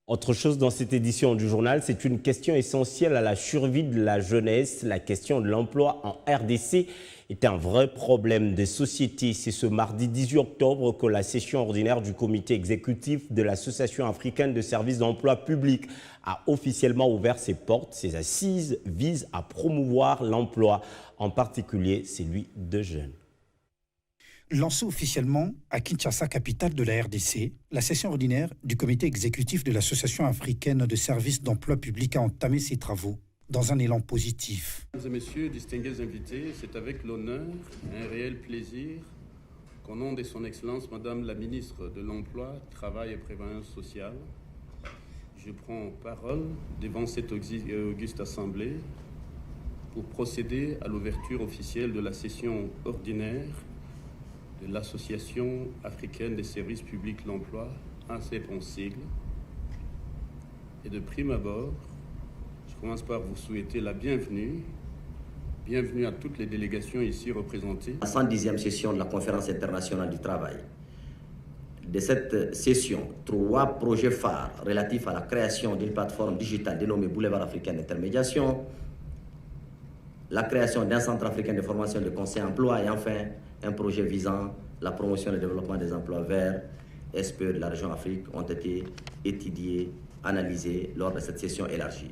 Autre chose dans cette édition du journal, c'est une question essentielle à la survie de la jeunesse. La question de l'emploi en RDC est un vrai problème des sociétés. C'est ce mardi 18 octobre que la session ordinaire du comité exécutif de l'Association africaine de services d'emploi public a officiellement ouvert ses portes. Ces assises visent à promouvoir l'emploi, en particulier celui de jeunes. Lancée officiellement à Kinshasa, capitale de la RDC, la session ordinaire du comité exécutif de l'Association africaine de services d'emploi public a entamé ses travaux dans un élan positif. Mesdames et messieurs, distingués invités, c'est avec l'honneur et un réel plaisir qu'au nom de son Excellence, Madame la Ministre de l'Emploi, Travail et Prévoyance sociale, je prends parole devant cette auguste assemblée pour procéder à l'ouverture officielle de la session ordinaire de l'Association africaine des services publics de l'emploi, ANSEP en sigle. Et de prime abord, je commence par vous souhaiter la bienvenue. Bienvenue à toutes les délégations ici représentées. La 110e session de la Conférence internationale du travail. De cette session, 3 projets phares relatifs à la création d'une plateforme digitale dénommée Boulevard africain d'intermédiation, la création d'un centre africain de formation de conseil emploi et enfin un projet visant la promotion et le développement des emplois verts, SPE de la région Afrique, ont été étudiés, analysés lors de cette session élargie.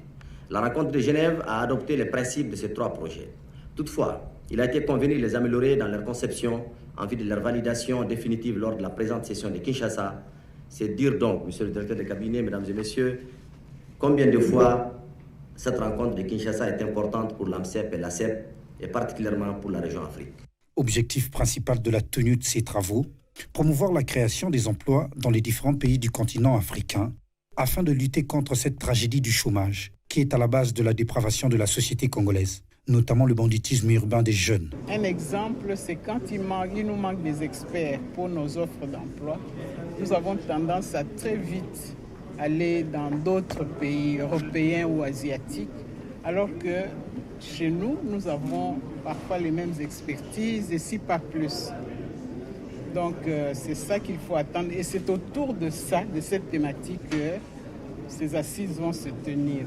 La rencontre de Genève a adopté les principes de ces 3 projets. Toutefois, il a été convenu de les améliorer dans leur conception en vue de leur validation définitive lors de la présente session de Kinshasa. C'est dire donc, monsieur le directeur de cabinet, mesdames et messieurs, combien de fois cette rencontre de Kinshasa est importante pour l'AMSEP et l'ACEP, et particulièrement pour la région Afrique. Objectif principal de la tenue de ces travaux, promouvoir la création des emplois dans les différents pays du continent africain afin de lutter contre cette tragédie du chômage qui est à la base de la dépravation de la société congolaise, notamment le banditisme urbain des jeunes. Un exemple, c'est quand il nous manque des experts pour nos offres d'emploi, nous avons tendance à très vite aller dans d'autres pays européens ou asiatiques, alors que chez nous, nous avons parfois les mêmes expertises et si pas plus. Donc c'est ça qu'il faut attendre et c'est autour de ça, de cette thématique, que ces assises vont se tenir.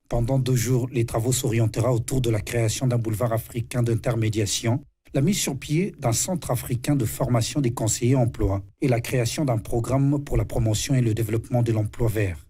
Pendant 2 jours, les travaux s'orientera autour de la création d'un boulevard africain d'intermédiation, la mise sur pied d'un centre africain de formation des conseillers emploi et la création d'un programme pour la promotion et le développement de l'emploi vert.